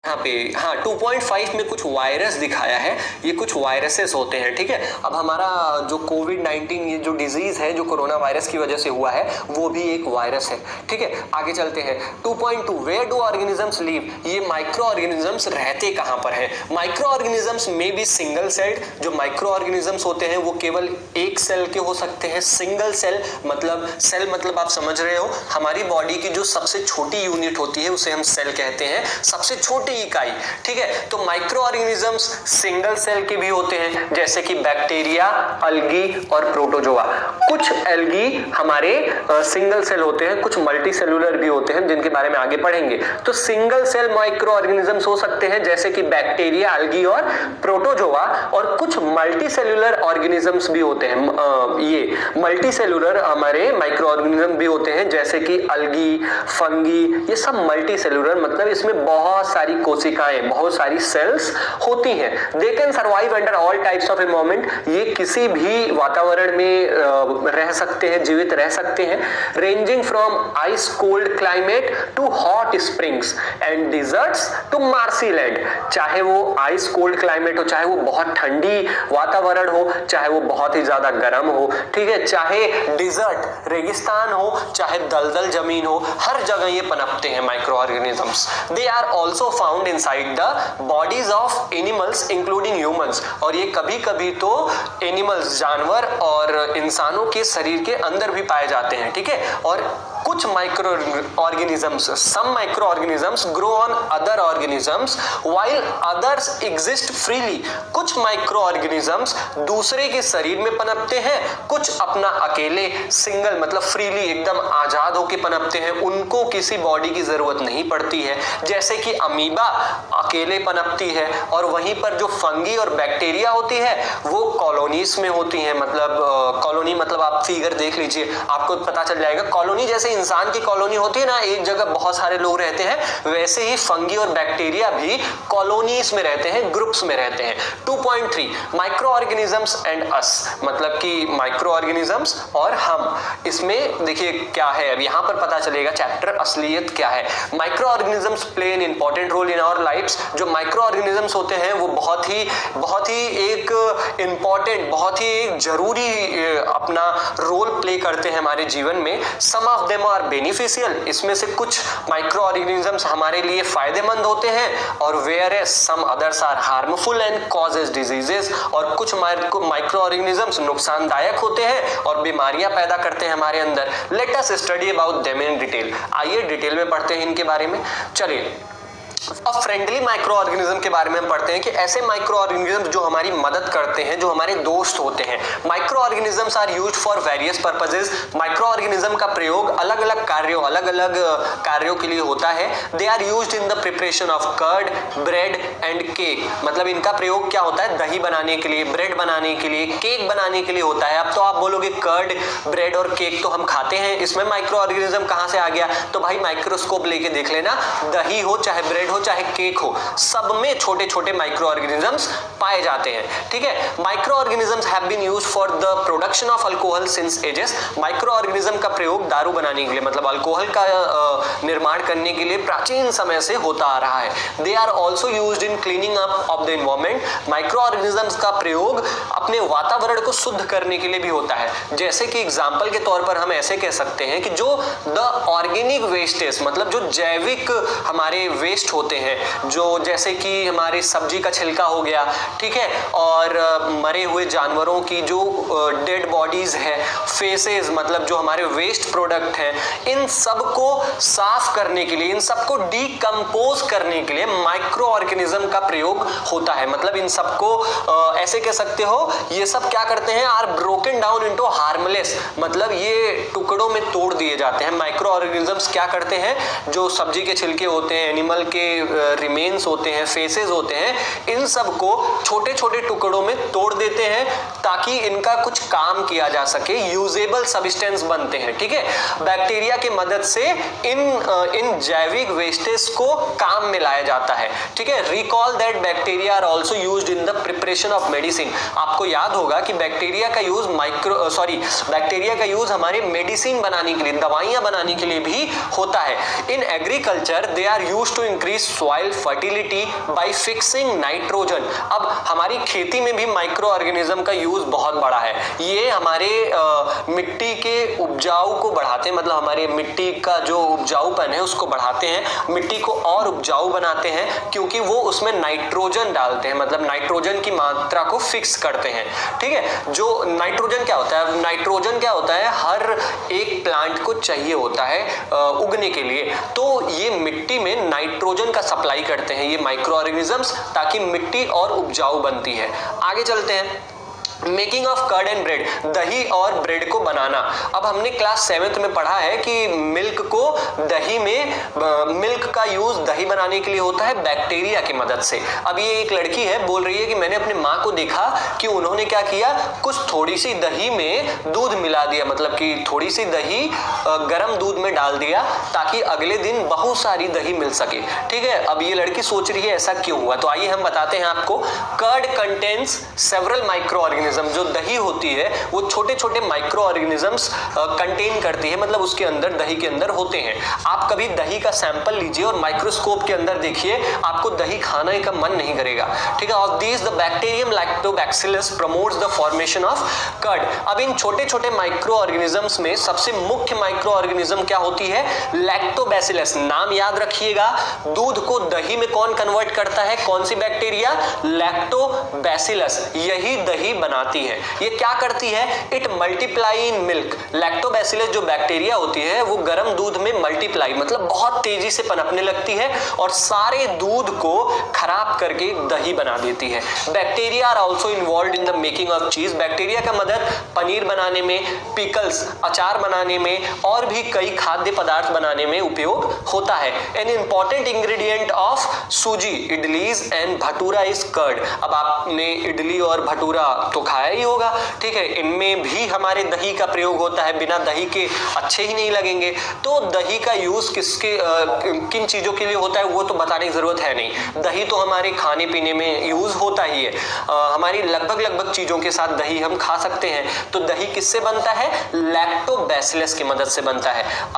यहाँ पे हाँ 2.5 में कुछ वायरस दिखाया है, ये कुछ वायरसेस होते हैं, ठीक है। अब हमारा जो कोविड-19 ये जो डिजीज है जो कोरोना वायरस की वजह से हुआ है वो भी एक वायरस है, ठीक है। आगे चलते हैं 2.2 वेयर डू ऑर्गेनिजम्स लिव, ये माइक्रो ऑर्गेनिजम्स रहते कहाँ पर है। माइक्रो ऑर्गेनिजम्स में भी सिंगल सेल्ड, जो माइक्रो ऑर्गेनिजम्स होते हैं वो केवल एक सेल के हो सकते हैं। सिंगल सेल मतलब आप समझ रहे हो, हमारी बॉडी की जो सबसे छोटी यूनिट होती है उसे हम सेल कहते हैं, सबसे छोटी इकाई, ठीक है। तो माइक्रो ऑर्गेनिजम्स सिंगल सेल के भी होते हैं, जैसे कि बैक्टीरिया, अल्गी और प्रोटोजोआ। कुछ एल्गी हमारे सिंगल सेल होते हैं, कुछ मल्टी सेलुलर भी होते हैं जिनके बारे में आगे पढ़ेंगे। तो सिंगल सेल माइक्रो ऑर्गेनिजम्स हो सकते हैं जैसे कि बैक्टीरिया, अल्गी और प्रोटोजोआ, और कुछ मल्टी सेलुलर ऑर्गेनिजम्स भी होते हैं। ये मल्टी सेलुलर हमारे माइक्रो ऑर्गेनिज्म भी होते हैं जैसे कि अल्गी, फंगी, ये सब मल्टी सेलुलर मतलब इसमें बहुत सारी कोशिकाएं, बहुत सारी सेल्स होती हैं। They can survive under all types of environment, ये किसी भी वातावरण में रह सकते हैं, जीवित रह सकते हैं। Ranging from ice cold climate to hot springs and deserts to marshy land, चाहे वो आइस कोल्ड क्लाइमेट हो, चाहे वो बहुत ठंडी वातावरण हो, चाहे वो बहुत ही ज्यादा गर्म हो, ठीक है, चाहे डिजर्ट रेगिस्तान हो, चाहे दलदल जमीन हो, हर जगह ये पनपते हैं micro organisms. They are also found inside the bodies of animals including humans, और ये कभी कभी तो एनिमल्स जानवर और इंसानों के शरीर के अंदर भी पाए जाते हैं, ठीक है। और कुछ micro organisms, some micro organisms grow on other organisms while others exist freely, कुछ माइक्रो ऑर्गेनिजम्स दूसरे के शरीर में पनपते हैं, कुछ अपना अकेले सिंगल मतलब फ्रीली एकदम आजाद होकर पनपते हैं, उनको किसी बॉडी की जरूरत नहीं पड़ती है। जैसे कि अमीबा अकेले पनपती है, और वहीं पर जो फंगी और बैक्टीरिया होती है वो कॉलोनीज में होती है। मतलब कॉलोनी मतलब आप फिगर देख लीजिए, आपको पता चल जाएगा। कॉलोनी जैसे इंसान की कॉलोनी होती है ना, एक जगह बहुत सारे लोग रहते हैं, वैसे ही फंगी और बैक्टीरिया भी कॉलोनीज में रहते हैं, ग्रुप्स में रहते हैं। 2.3 माइक्रो ऑर्गेनिजम्स एंड अस, मतलब कि माइक्रो ऑर्गेनिजम्स और हम, इसमें देखिए क्या है, अब यहां पर पता चलेगा चैप्टर असलियत क्या है। Micro organisms play an important role in our lives, जो माइक्रो ऑर्गेनिजम्स होते हैं वो बहुत ही एक इंपॉर्टेंट, बहुत ही एक जरूरी अपना रोल प्ले करते हैं हमारे जीवन में। सम ऑफ देम आर बेनिफिशियल, इसमें से कुछ माइक्रो ऑर्गेनिजम्स हमारे लिए फायदेमंद होते हैं, और whereas some others are harmful and causes diseases, और कुछ माइक्रो ऑर्गेनिजम्स नुकसानदायक होते हैं और बीमारियां पैदा करते हैं हमारे अंदर। Let us study about them in detail, आइए डिटेल में पढ़ते हैं इनके बारे में। चलिए, अब फ्रेंडली माइक्रो ऑर्गेनिज्म के बारे में हम पढ़ते हैं कि ऐसे माइक्रो ऑर्गेनिज्म जो हमारी मदद करते हैं, जो हमारे दोस्त होते हैं। Micro organisms are used for various purposes, micro organism का प्रयोग अलग अलग कार्यों के लिए होता है। They are used in the preparation of curd, bread and cake, मतलब इनका प्रयोग क्या होता है, दही बनाने के लिए, ब्रेड बनाने के लिए, केक बनाने के लिए होता है। अब तो आप बोलोगे कर्ड, ब्रेड और केक तो हम खाते हैं, इसमें माइक्रो ऑर्गेनिज्म कहां से आ गया? तो भाई माइक्रोस्कोप लेके देख लेना, दही हो चाहे ब्रेड हो चाहे केक हो, सब में छोटे छोटे माइक्रो ऑर्गेनिजम्स पाए जाते हैं, ठीक है। Micro organisms have been used for the production of alcohol since ages, micro organism का प्रयोग दारू बनाने के लिए, मतलब अल्कोहल का निर्माण करने के लिए प्राचीन समय से होता आ रहा है। They are also used in cleaning up of the environment, micro organisms का प्रयोग अपने वातावरण को शुद्ध करने के लिए भी होता है। जैसे कि एग्जाम्पल के तौर पर हम ऐसे कह सकते हैं कि जो द ऑर्गेनिक वेस्टेज, मतलब जो जैविक हमारे वेस्ट होते हैं, जो जैसे कि हमारी सब्जी का छिलका हो गया, ठीक है, और मरे हुए जानवरों की जो डेड बॉडीज है, फेसेस मतलब जो हमारे वेस्ट प्रोडक्ट हैं, इन सबको साफ करने के लिए, इन सबको डीकंपोज करने के लिए माइक्रो ऑर्गेनिज्म का प्रयोग होता है। मतलब इन सबको ऐसे कह सकते हो, ये सब क्या करते हैं, are broken down into harmless, मतलब ये टुकड़ों में तोड़ दिए जाते हैं। माइक्रो ऑर्गेनिजम्स क्या करते हैं, जो सब्जी के छिलके होते हैं, एनिमल के रिमेन्स होते हैं, फेसेस होते हैं, इन सबको छोटे छोटे टुकड़ों में तोड़ देते हैं ताकि इनका कुछ काम किया जा सके, यूजेबल सब्सटेंस बनते हैं, ठीक है। बैक्टीरिया की मदद से इन जैविक वेस्टेज को काम में लाया जाता है, ठीक है। Recall that bacteria are also used in the preparation of medicine, आपको याद होगा कि बैक्टीरिया का यूज हमारे मेडिसिन बनाने के लिए, दवाइयां बनाने के लिए भी होता है। In agriculture they are used to increase increase soil fertility by fixing nitrogen. अब हमारी खेती में भी माइक्रो ऑर्गेनिज्म का यूज बहुत बड़ा है। ये हमारे मिट्टी के उपजाऊ को बढ़ाते हैं, मतलब हमारे मिट्टी का जो उपजाऊपन है उसको बढ़ाते हैं, मिट्टी को और उपजाऊ बनाते हैं, क्योंकि वो उसमें नाइट्रोजन डालते हैं, मतलब नाइट्रोजन की मात्रा को फिक्स करते हैं। ठीक है, जो नाइट्रोजन क्या होता है, नाइट्रोजन क्या होता है, हर एक प्लांट को चाहिए होता है उगने के लिए। तो ये मिट्टी में नाइट्रोजन का सप्लाई करते हैं ये माइक्रो ऑर्गेनिजम्स, ताकि मिट्टी और उपजाऊ बनती है। आगे चलते हैं, making of curd and bread, दही और ब्रेड को बनाना। अब हमने क्लास 7th में पढ़ा है कि मिल्क को दही में, मिल्क का यूज दही बनाने के लिए होता है बैक्टीरिया की मदद से। अब ये एक लड़की है, बोल रही है कि मैंने अपनी माँ को देखा कि उन्होंने क्या किया, कुछ थोड़ी सी दही में दूध मिला दिया, मतलब कि थोड़ी सी दही गर्म दूध में डाल दिया ताकि अगले दिन बहुत सारी दही मिल सके। ठीक है, अब ये लड़की सोच रही है ऐसा क्यों हुआ, तो आइए हम बताते हैं आपको। Curd contains several micro organism, जो दही होती है वो छोटे छोटे माइक्रो ऑर्गेनिजम्स कंटेन करती है, मतलब उसके अंदर, दही के अंदर होते हैं। आप कभी दही का सैंपल लीजिए और माइक्रोस्कोप के अंदर देखिए, आपको दही खाने का मन नहीं करेगा। ठीक है, और this the bacterium lactobacillus promotes the formation of curd. अब इन छोटे छोटे माइक्रो ऑर्गेनिजम्स में सबसे मुख्य माइक्रो ऑर्गेनिज्म क्या होती है, लैक्टोबैसिलस। नाम याद रखिएगा, दूध को दही में कौन कन्वर्ट करता है, कौन सी बैक्टीरिया, लैक्टोबैसिलस। यही दही बनाती है। ये क्या करती है, it multiply in milk. Lactobacillus जो बैक्टीरिया होती है वो गर्म दूध में मल्टीप्लाई, मतलब बहुत तेजी से पनपने लगती है और सारे दूध को खराब करके दही बना देती है। Bacteria are also involved in the making of cheese. Bacteria का मदद पनीर बनाने में, पिकल्स अचार बनाने में और भी कई खाद्य पदार्थ बनाने में उपयोग होता है। An important ingredient of sooji, idlis and bhatura is curd. अब आपने इडली और भटूरा तो खाया ही होगा। ठीक है, इनमें भी हमारे दही का प्रयोग होता है, बिना दही के अच्छे ही नहीं लगेंगे। तो दही का यूज किसके किन चीजों के लिए होता है वो तो बताने की जरूरत है नहीं। दही तो हमारे खाने पीने में यूज होता ही है, हमारी लगभग चीजों के साथ दही हम खा सकते हैं। तो दही किससे बनता है, लैक्टोबैसिलस की मदद से बनता है। अब